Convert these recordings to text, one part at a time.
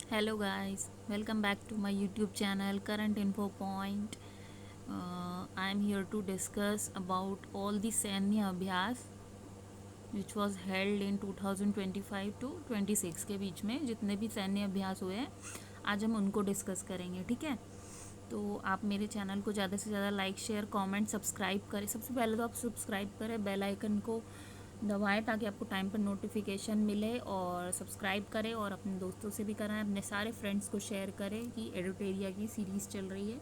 Hello guys, welcome back to my YouTube channel Current Info Point. I am here to discuss about all the सैन्य अभ्यास which was held in 2025 to 26 के बीच में जितने भी सैन्य अभ्यास हुए हैं आज हम उनको डिस्कस करेंगे। ठीक है, तो आप मेरे चैनल को ज़्यादा से ज़्यादा लाइक शेयर कमेंट सब्सक्राइब करें। सबसे पहले तो आप सब्सक्राइब करें, बेल आइकन को दबाएं ताकि आपको टाइम पर नोटिफिकेशन मिले, और सब्सक्राइब करें और अपने दोस्तों से भी कराएं, अपने सारे फ्रेंड्स को शेयर करें कि एडुटेरिया की सीरीज़ चल रही है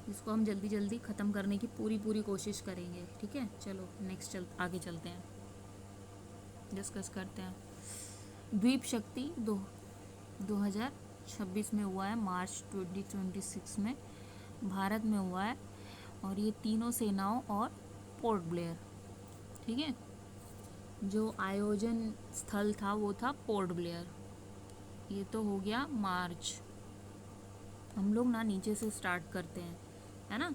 जिसको हम जल्दी जल्दी ख़त्म करने की पूरी पूरी कोशिश करेंगे। ठीक है, चलो नेक्स्ट आगे चलते हैं, डिस्कस करते हैं। द्वीप शक्ति 2026 में हुआ है, मार्च 2026 में भारत में हुआ है, और ये तीनों सेनाओं और पोर्ट ब्लेयर। ठीक है, जो आयोजन स्थल था वो था पोर्ट ब्लेयर। ये तो हो गया मार्च। हम लोग ना नीचे से स्टार्ट करते हैं, है ना,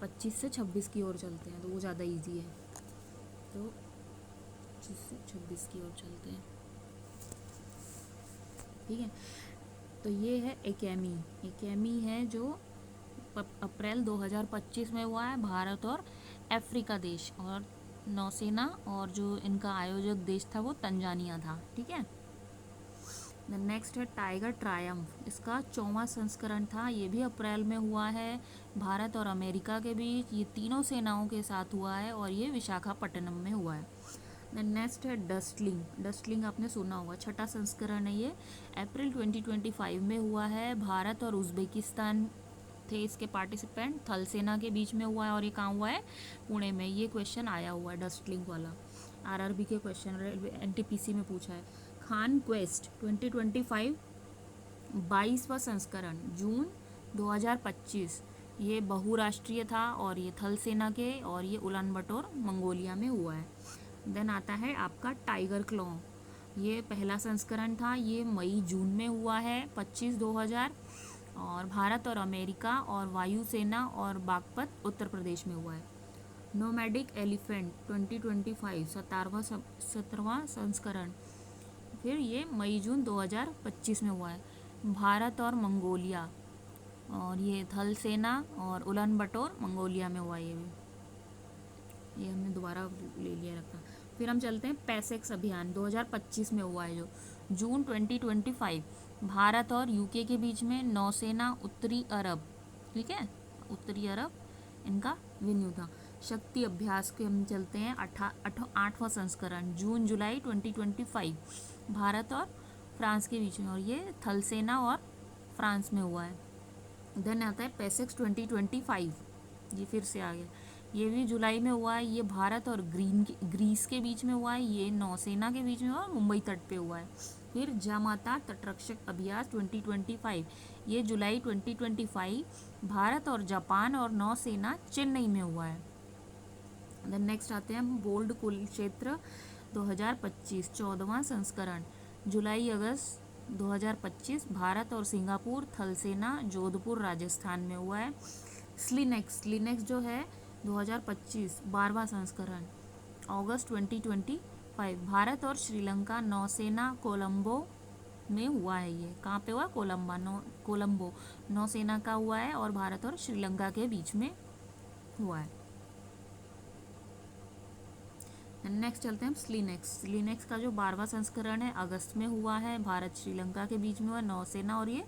25 से 26 की ओर चलते हैं तो वो ज़्यादा इजी है। तो 25 से 26 की ओर चलते हैं। ठीक है, तो ये है एकेमी। एकेमी है जो अप्रैल 2025 में हुआ है, भारत और अफ्रीका देश और नौसेना, और जो इनका आयोजक देश था वो तंजानिया था। ठीक है, द नेक्स्ट है टाइगर ट्रायम्फ। इसका 4वां संस्करण था, ये भी अप्रैल में हुआ है, भारत और अमेरिका के बीच। ये तीनों सेनाओं के साथ हुआ है और ये विशाखापट्टनम में हुआ है। द नेक्स्ट है डस्टलिंग। डस्टलिंग आपने सुना होगा, 6ठा संस्करण है ये, अप्रैल 2025 में हुआ है, भारत और उज्बेकिस्तान थे इसके पार्टिसिपेंट। थल सेना के बीच में हुआ है और ये कहाँ हुआ है, पुणे में। ये क्वेश्चन आया हुआ है डस्टलिंग वाला, आरआरबी के क्वेश्चन, रेलवे एनटीपीसी में पूछा है। खान क्वेस्ट 2025 22वां संस्करण, जून 2025। ये बहुराष्ट्रीय था और ये थल सेना के, और ये उलान बटोर मंगोलिया में हुआ है। देन आता है आपका टाइगर क्लॉ। ये पहला संस्करण था, ये मई जून में हुआ है, 25/2000, और भारत और अमेरिका और वायुसेना और बागपत उत्तर प्रदेश में हुआ है। नोमैडिक एलिफेंट 2025 17वां संस्करण, फिर ये मई जून 2025 में हुआ है, भारत और मंगोलिया, और ये थल सेना और उलान बटोर मंगोलिया में हुआ है। ये हमने दोबारा ले लिया रखा। फिर हम चलते हैं पैसेक्स अभियान 2025 में हुआ है, जो जून 2025, भारत और यूके के बीच में, नौसेना उत्तरी अरब। ठीक है, उत्तरी अरब इनका वेन्यू था। शक्ति अभ्यास के हम चलते हैं, 8वां संस्करण, जून जुलाई 2025, भारत और फ्रांस के बीच में, और ये थल सेना और फ्रांस में हुआ है। देन आता है पैसेक्स 2025, ये फिर से आ गया, ये भी जुलाई में हुआ है, ये भारत और ग्रीस के बीच में हुआ है, ये नौसेना के बीच में हुआ, मुंबई तट पे हुआ है। फिर जामाता तटरक्षक अभ्यास 2025, ये जुलाई 2025, भारत और जापान और नौसेना चेन्नई में हुआ है। देन नेक्स्ट आते हैं हम बोल्ड कुरुक्षेत्र 2025, 14वां संस्करण, जुलाई अगस्त 2025, भारत और सिंगापुर थल सेना जोधपुर राजस्थान में हुआ है। स्लिनेक्स जो है 2025, 12वां संस्करण, अगस्त 2025, भारत और श्रीलंका नौसेना कोलंबो में हुआ है। ये कहाँ पे हुआ, कोलंबो नौसेना का हुआ है और भारत और श्रीलंका के बीच में हुआ है। नेक्स्ट चलते हैं हम स्लीनेक्स का जो 12वां संस्करण है, अगस्त में हुआ है, भारत श्रीलंका के बीच में हुआ, नौसेना, और ये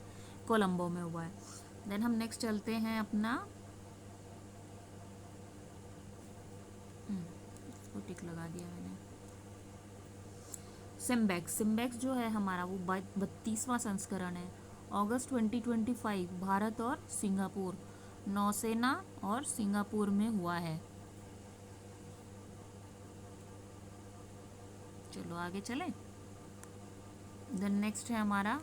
कोलंबो में हुआ है। देन हम नेक्स्ट चलते हैं अपना, इसको टिक लगा दिया मैंने, सिम्बेक्स जो है हमारा वो 32वां संस्करण है, अगस्त 2025, भारत और सिंगापुर, नौसेना और सिंगापुर में हुआ है। चलो आगे चलें। देन नेक्स्ट है हमारा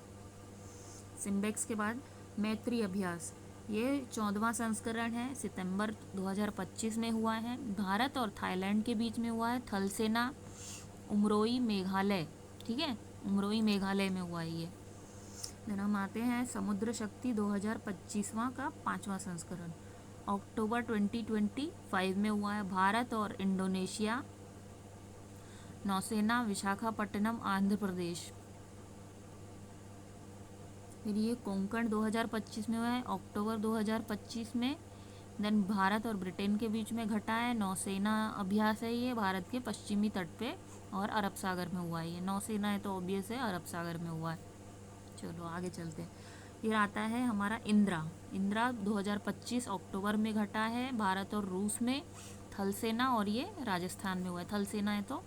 सिम्बेक्स के बाद मैत्री अभ्यास, ये 14वां संस्करण है, सितंबर 2025 में हुआ है, भारत और थाईलैंड के बीच में हुआ है, थल सेना उमरोई मेघालय। ठीक है, उमरोई मेघालय में हुआ है ये। देन हम आते हैं समुद्र शक्ति 2025वां का 5वां संस्करण, अक्टूबर 2025 में हुआ है, भारत और इंडोनेशिया, नौसेना विशाखापट्टनम आंध्र प्रदेश। फिर ये कोंकण 2025 में हुआ है, अक्टूबर 2025 में। देन भारत और ब्रिटेन के बीच में घटा है, नौसेना अभ्यास है ये, भारत के पश्चिमी तट पे और अरब सागर में हुआ है। ये नौसेना है तो ऑब्वियस है अरब सागर में हुआ है। चलो आगे चलते हैं। फिर आता है हमारा इंदिरा। इंदिरा 2025 अक्टूबर में घटा है, भारत और रूस में, थल सेना, और ये राजस्थान में हुआ है। थल सेना है तो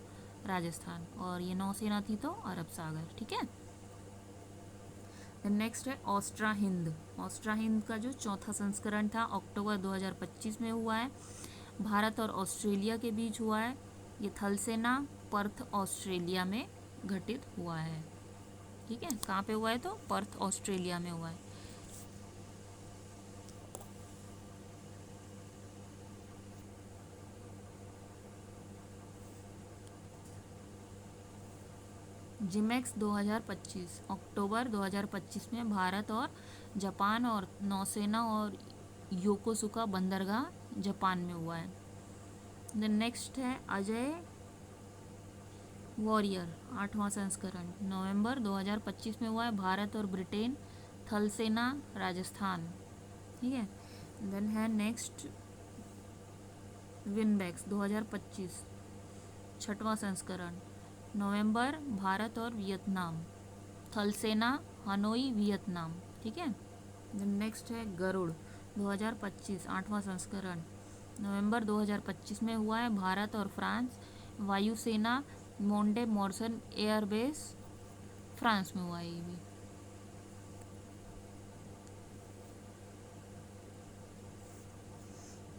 राजस्थान, और ये नौसेना थी तो अरब सागर। ठीक है। नेक्स्ट है ऑस्ट्रा हिंद। ऑस्ट्रा हिंद का जो चौथा संस्करण था अक्टूबर 2025 में हुआ है, भारत और ऑस्ट्रेलिया के बीच हुआ है। ये थल सेना पर्थ ऑस्ट्रेलिया में घटित हुआ है। ठीक है, कहाँ पे हुआ है तो पर्थ ऑस्ट्रेलिया में हुआ है। जिमेक्स 2025 अक्टूबर 2025 में भारत और जापान और नौसेना और योकोसुका बंदरगाह जापान में हुआ है। देन नेक्स्ट है अजय वॉरियर, 8वां संस्करण, नवंबर 2025 में हुआ है, भारत और ब्रिटेन, थल सेना राजस्थान। ठीक है। देन है नेक्स्ट विनबैक्स 2025, 6वां संस्करण, नवंबर, भारत और वियतनाम, थल सेना हनोई वियतनाम। ठीक है। देन नेक्स्ट है गरुड़ 2025, 8वां संस्करण, नवंबर 2025 में हुआ है, भारत और फ्रांस, वायुसेना मोंडे मॉर्सन एयरबेस फ्रांस में हुआ है ये भी।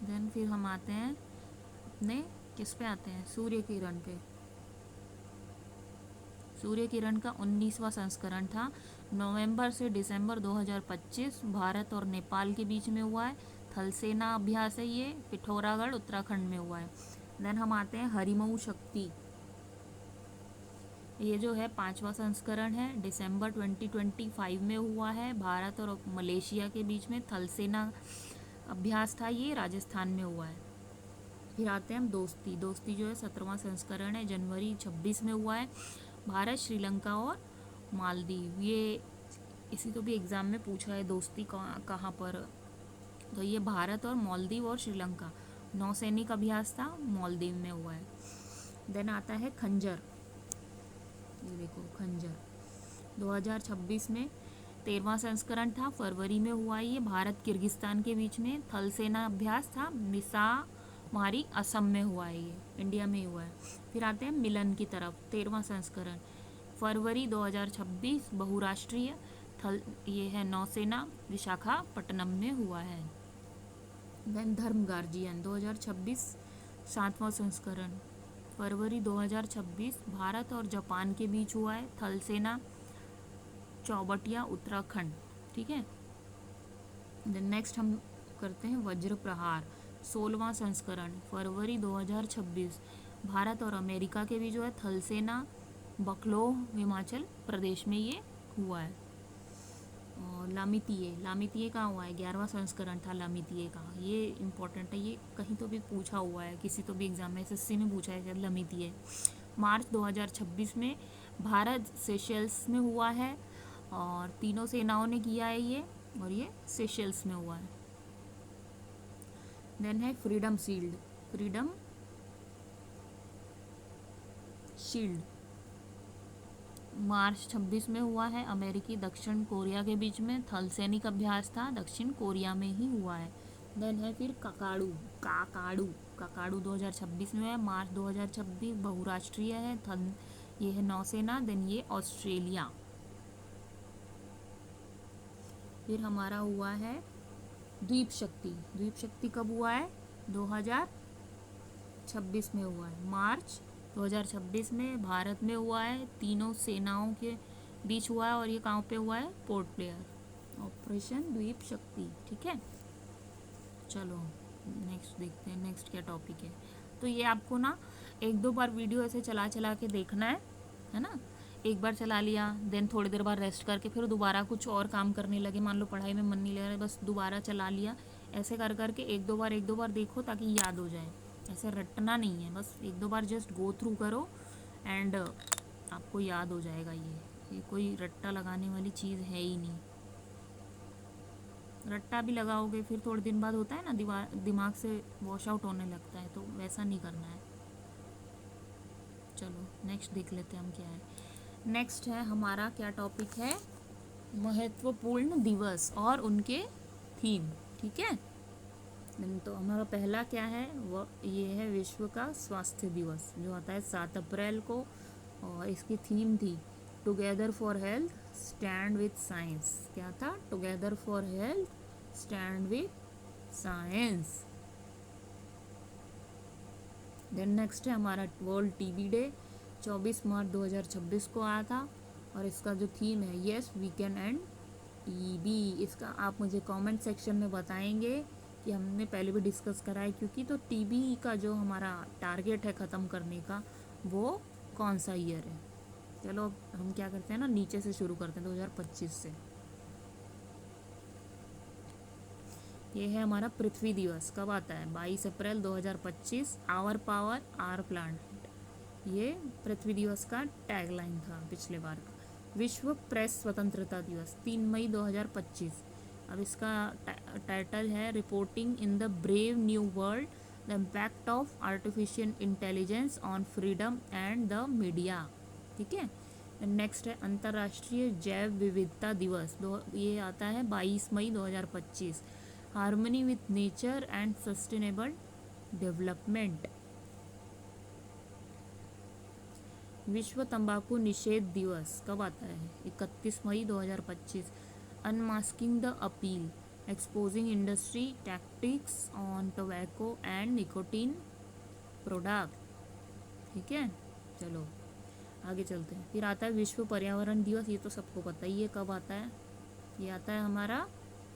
देन फिर हम आते हैं अपने किस पे आते हैं, सूर्य किरण पे। सूर्य किरण का 19वां संस्करण था, नवंबर से दिसंबर 2025, भारत और नेपाल के बीच में हुआ है, थल सेना अभ्यास है ये, पिथौरागढ़ उत्तराखंड में हुआ है। देन हम आते हैं हरिमऊ शक्ति। ये जो है 5वां संस्करण है, दिसंबर 2025 में हुआ है, भारत और मलेशिया के बीच में थल सेना अभ्यास था ये, राजस्थान में हुआ है। फिर आते हैं हम दोस्ती। दोस्ती जो है 17वां संस्करण है, जनवरी 26 में हुआ है, भारत, श्रीलंका और मालदीव। ये इसी तो भी एग्ज़ाम में पूछा है, दोस्ती कहाँ पर, तो ये भारत और मालदीव और श्रीलंका, नौसैनिक अभ्यास था, मालदीव में हुआ है। देन आता है खंजर। ये देखो खंजर 2026 में 13वां संस्करण था, फरवरी में हुआ ये, भारत किर्गिस्तान के बीच में, थल सेना अभ्यास था, मिसामारी असम में हुआ है, ये इंडिया में ही हुआ है। फिर आते हैं मिलन की तरफ, 13वां संस्करण, फरवरी 2026, बहुराष्ट्रीय, थल ये है नौसेना, विशाखापट्टनम में हुआ है। देन धर्म गार्जियन 2026, 7वां संस्करण, फरवरी 2026, भारत और जापान के बीच हुआ है, थल सेना चौबटिया उत्तराखंड। ठीक है। देन नेक्स्ट हम करते हैं वज्र प्रहार, 16वां संस्करण, फरवरी 2026, भारत और अमेरिका के बीच जो है, थल सेना बकलोह हिमाचल प्रदेश में ये हुआ है। और लामितिये, लामितिये कहाँ हुआ है, 11वां संस्करण था लामितिये का, ये इम्पोर्टेंट है, ये कहीं तो भी पूछा हुआ है, किसी तो भी एग्जाम में एसएससी में पूछा है शायद लामितिये। मार्च 2026 में भारत सेशेल्स में हुआ है, और तीनों सेनाओं ने किया है ये, और ये सेशेल्स में हुआ है। देन है फ्रीडम शील्ड, फ्रीडम शील्ड, मार्च 26 में हुआ है, अमेरिकी दक्षिण कोरिया के बीच में, थल सैनिक अभ्यास था, दक्षिण कोरिया में ही हुआ है। देन है फिर ककाड़ू, काकाड़ू, ककाड़ू 2026 में है, मार्च 2026, बहुराष्ट्रीय है, थल ये है नौसेना। देन ये ऑस्ट्रेलिया। फिर हमारा हुआ है द्वीप शक्ति। द्वीप शक्ति कब हुआ है, 2026 में हुआ है, मार्च 2026 में भारत में हुआ है, तीनों सेनाओं के बीच हुआ है, और ये कहाँ पे हुआ है, पोर्ट ब्लेयर, ऑपरेशन द्वीप शक्ति। ठीक है। चलो नेक्स्ट देखते हैं, नेक्स्ट क्या टॉपिक है। तो ये आपको ना 1-2 बार वीडियो ऐसे चला चला के देखना है ना। एक बार चला लिया, देन थोड़ी देर बाद रेस्ट करके फिर दोबारा कुछ और काम करने लगे, मान लो पढ़ाई में मन नहीं लग रहा है, बस दोबारा चला लिया, ऐसे कर करके 1-2 बार देखो ताकि याद हो जाए। ऐसे रटना नहीं है, बस 1-2 बार जस्ट गो थ्रू करो एंड आपको याद हो जाएगा। ये कोई रट्टा लगाने वाली चीज़ है ही नहीं। रट्टा भी लगाओगे फिर थोड़े दिन बाद होता है ना, दिमाग से वॉश आउट होने लगता है, तो वैसा नहीं करना है। चलो नेक्स्ट देख लेते हैं हम क्या है। नेक्स्ट है हमारा क्या टॉपिक है, महत्वपूर्ण दिवस और उनके थीम। ठीक है, तो हमारा पहला क्या है, वो ये है विश्व का स्वास्थ्य दिवस जो आता है 7 अप्रैल को, और इसकी थीम थी together for health stand with science. क्या था, together for health stand with science. Then next है हमारा वर्ल्ड टीबी डे, 24 मार्च 2026 को आया था, और इसका जो थीम है yes we can end TB. इसका आप मुझे कमेंट सेक्शन में बताएंगे कि हमने पहले भी डिस्कस करा है, क्योंकि तो टीबी का जो हमारा टारगेट है ख़त्म करने का, वो कौन सा ईयर है। चलो अब हम क्या करते हैं ना, नीचे से शुरू करते हैं 2025 से। ये है हमारा पृथ्वी दिवस, कब आता है, 22 अप्रैल 2025। आवर पावर आवर प्लांट, ये पृथ्वी दिवस का टैगलाइन था पिछले बार का। विश्व प्रेस स्वतंत्रता दिवस 3 मई 2025। अब इसका टाइटल है reporting in the brave new world the impact of artificial intelligence on freedom and the media. ठीक है, नेक्स्ट है अंतर्राष्ट्रीय जैव विविधता दिवस, ये आता है 22 मई 2025। Harmony with nature and sustainable development. विश्व तंबाकू निषेध दिवस कब आता है, 31 मई 2025। Unmasking the appeal, exposing industry tactics on tobacco and nicotine product. ठीक है, चलो आगे चलते हैं। फिर आता है विश्व पर्यावरण दिवस, ये तो सबको पता ही है कब आता है, ये आता है हमारा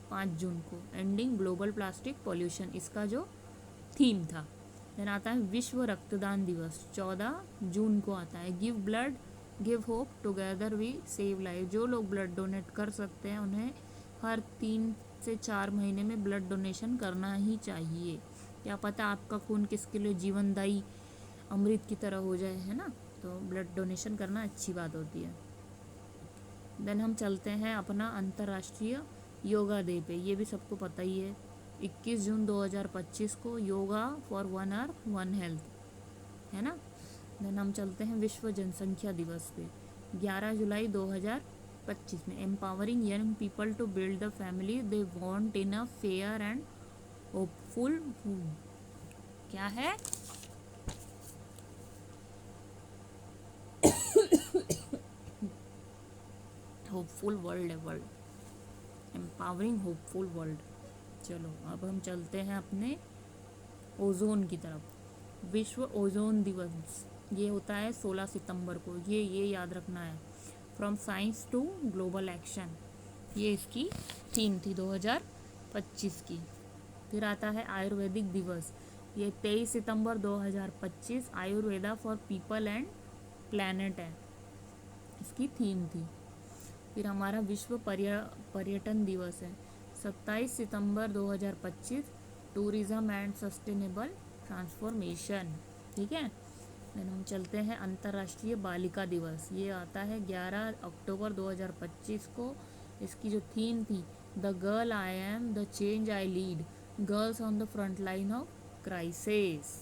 5 जून को। एंडिंग ग्लोबल प्लास्टिक पॉल्यूशन, इसका जो थीम था। देन आता है विश्व रक्तदान दिवस, 14 जून को आता है। Give blood give hope together we save life, जो लोग ब्लड डोनेट कर सकते हैं उन्हें हर 3 से 4 महीने में ब्लड डोनेशन करना ही चाहिए। क्या पता आपका खून किसके लिए जीवनदायी अमृत की तरह हो जाए, है ना, तो ब्लड डोनेशन करना अच्छी बात होती है। देन हम चलते हैं अपना अंतर्राष्ट्रीय योगा डे पे, ये भी सबको पता ही है, 21 जून 2025 को yoga for one earth one health, है ना। देन हम चलते हैं विश्व जनसंख्या दिवस पे, 11 जुलाई 2025 में। Empowering young people to build the family they want in a fair and hopeful, क्या है, होपफुल वर्ल्ड है, वर्ल्ड एम्पावरिंग होपफुल वर्ल्ड। चलो अब हम चलते हैं अपने ओजोन की तरफ। विश्व ओजोन दिवस ये होता है 16 सितंबर को, ये याद रखना है। From science to global action, ये इसकी थीम थी 2025 की। फिर आता है आयुर्वेदिक दिवस, ये 23 सितंबर 2025। Ayurveda for people and planet है, इसकी थीम थी। फिर हमारा विश्व पर्यटन दिवस है 27 सितंबर 2025। Tourism and sustainable transformation. ठीक है, देन हम चलते हैं अंतर्राष्ट्रीय बालिका दिवस, ये आता है 11 अक्टूबर 2025 को। इसकी जो थीम थी the girl I am the change I lead, girls on the front line of crisis.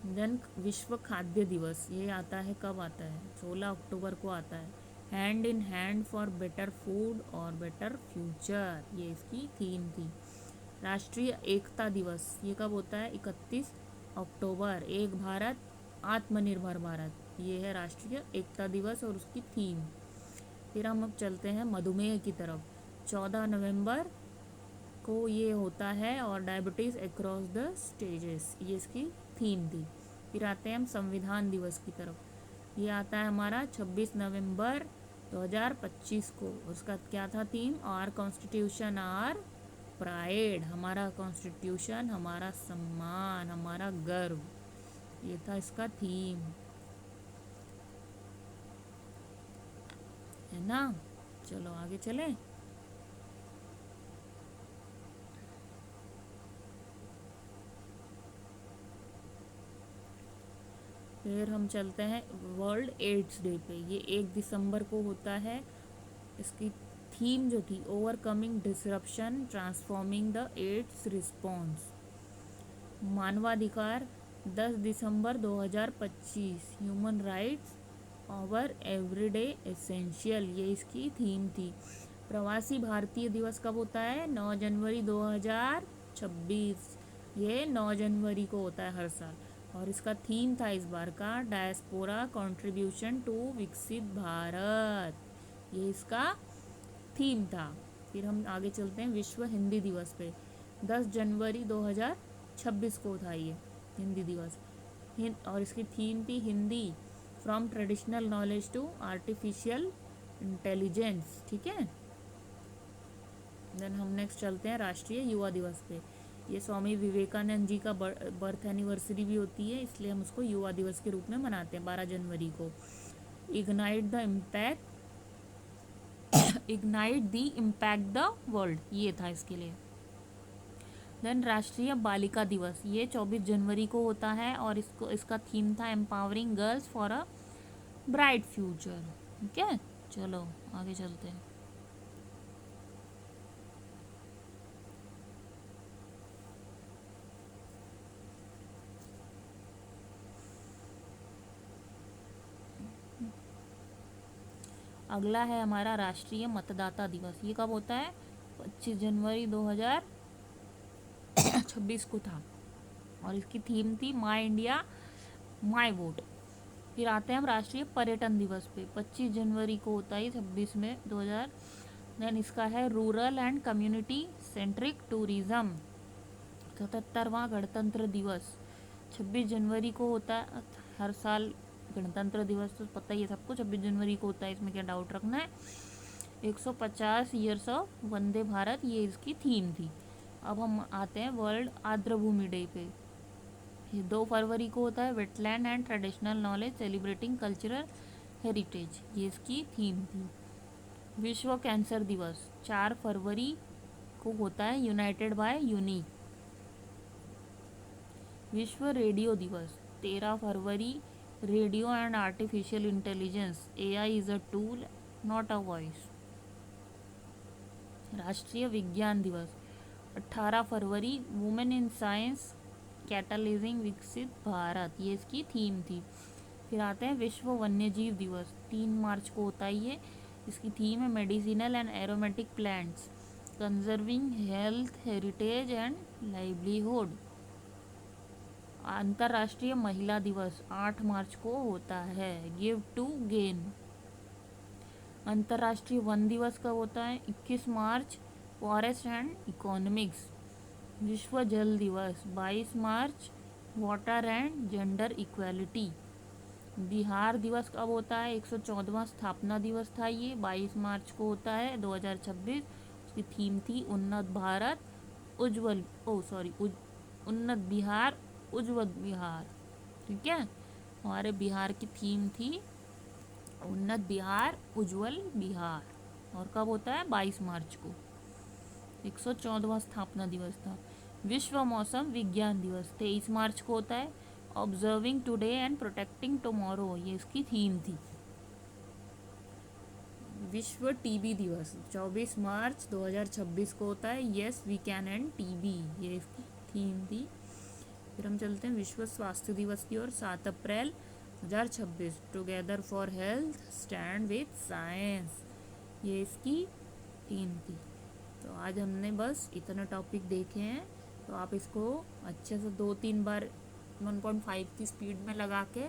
Then विश्व खाद्य दिवस, ये आता है कब आता है, 16 अक्टूबर को आता है। Hand in hand for better food और बेटर फ्यूचर, ये इसकी थीम थी। राष्ट्रीय एकता दिवस, ये कब होता है, 31 अक्टूबर। एक भारत आत्मनिर्भर भारत, ये है राष्ट्रीय एकता दिवस और उसकी थीम। फिर हम अब चलते हैं मधुमेह की तरफ, 14 नवंबर को ये होता है, और डायबिटीज़ अक्रॉस द स्टेजेस, ये इसकी थीम थी। फिर आते हैं हम संविधान दिवस की तरफ, ये आता है हमारा 26 नवंबर 2025 को। उसका क्या था theme, our constitution our pride, हमारा कॉन्स्टिट्यूशन हमारा सम्मान, हमारा गर्व, ये था इसका थीम, है ना। चलो आगे चलें। फिर हम चलते हैं वर्ल्ड एड्स डे पे। ये 1 दिसंबर को होता है। इसकी थीम जो थी, overcoming disruption transforming the AIDS response. मानवाधिकार 10 दिसंबर 2025, human rights our everyday essential, ये इसकी थीम थी। प्रवासी भारतीय दिवस कब होता है? 9 जनवरी 2026। ये 9 जनवरी को होता है हर साल। और इसका थीम था इस बार का डायस्पोरा कंट्रीब्यूशन टू विकसित भारत, ये इसका थीम था। फिर हम आगे चलते हैं विश्व हिंदी दिवस पे। 10 जनवरी 2026 को था ये हिंदी दिवस। और इसकी थीम थी Hindi from traditional knowledge to artificial intelligence. ठीक है। देन हम नेक्स्ट चलते हैं राष्ट्रीय युवा दिवस पे। ये स्वामी विवेकानंद जी का बर्थ एनिवर्सरी भी होती है, इसलिए हम उसको युवा दिवस के रूप में मनाते हैं 12 जनवरी को। Ignite the impact the world, ये था इसके लिए। देन राष्ट्रीय बालिका दिवस, ये 24 जनवरी को होता है और इसका थीम था empowering girls for a bright future. ठीक है, चलो आगे चलते हैं। अगला है हमारा राष्ट्रीय मतदाता दिवस। ये कब होता है? 25 जनवरी 2026 को था और इसकी थीम थी माई इंडिया माई वोट। फिर आते हैं हम राष्ट्रीय पर्यटन दिवस पे। 25 जनवरी को होता है 26 में 2000। देन इसका है rural and community centric tourism. 77वां गणतंत्र दिवस 26 जनवरी को होता है हर साल। गणतंत्र दिवस तो पता ही है सबको, 26 जनवरी को होता है, इसमें क्या डाउट रखना है। 150 ईयर्स ऑफ वंदे भारत, ये इसकी थीम थी। अब हम आते हैं वर्ल्ड आर्द्रभूमि डे पे। ये 2 फरवरी को होता है। Wetland and traditional knowledge celebrating cultural heritage, ये इसकी थीम थी। विश्व कैंसर दिवस 4 फरवरी को होता है, यूनाइटेड बाय यूनिक। विश्व रेडियो दिवस 13 फरवरी, radio and artificial intelligence, AI is a tool not a voice. राष्ट्रीय विज्ञान दिवस 18 फरवरी, women in science catalysing Viksit Bharat, ये इसकी थीम थी। फिर आते हैं विश्व वन्यजीव दिवस 3 मार्च को होता है ये। इसकी थीम है medicinal and aromatic plants conserving health heritage and livelihood. अंतर्राष्ट्रीय महिला दिवस 8 मार्च को होता है, गिव टू गेन। अंतर्राष्ट्रीय वन दिवस कब होता है? 21 मार्च, फॉरेस्ट एंड इकोनॉमिक्स। विश्व जल दिवस 22 मार्च, water and gender equality. Bihar दिवस कब होता है? 114वां स्थापना दिवस था ये, 22 मार्च को होता है 2026। उसकी थीम थी उन्नत भारत उन्नत बिहार उज्ज्वल बिहार। ठीक है, हमारे बिहार की थीम थी उन्नत बिहार उज्ज्वल बिहार। और कब होता है? 22 मार्च को। 114वां स्थापना दिवस था। विश्व मौसम विज्ञान दिवस 23 मार्च को होता है, observing today and protecting tomorrow, ये इसकी थीम थी। विश्व टीबी दिवस 24 मार्च 2026 को होता है, yes we can end TB, ये इसकी थीम थी। फिर हम चलते हैं विश्व स्वास्थ्य दिवस की ओर। 7 अप्रैल 2026, together for health stand with science, ये इसकी थीम थी। तो आज हमने बस इतना टॉपिक देखे हैं, तो आप इसको अच्छे से 2-3 बार 1.5 की स्पीड में लगा के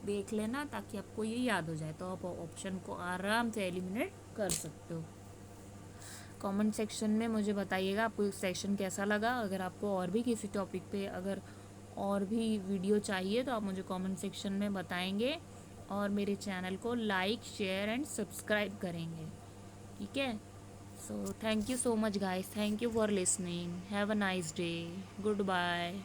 देख लेना, ताकि आपको ये याद हो जाए, तो आप ऑप्शन को आराम से एलिमिनेट कर सकते हो। कमेंट सेक्शन में मुझे बताइएगा आपको इस सेक्शन कैसा लगा। अगर आपको और भी किसी टॉपिक पे अगर और भी वीडियो चाहिए तो आप मुझे कमेंट सेक्शन में बताएंगे, और मेरे चैनल को लाइक शेयर एंड सब्सक्राइब करेंगे। ठीक है, so thank you so much guys, thank you for listening, have a nice day, good bye.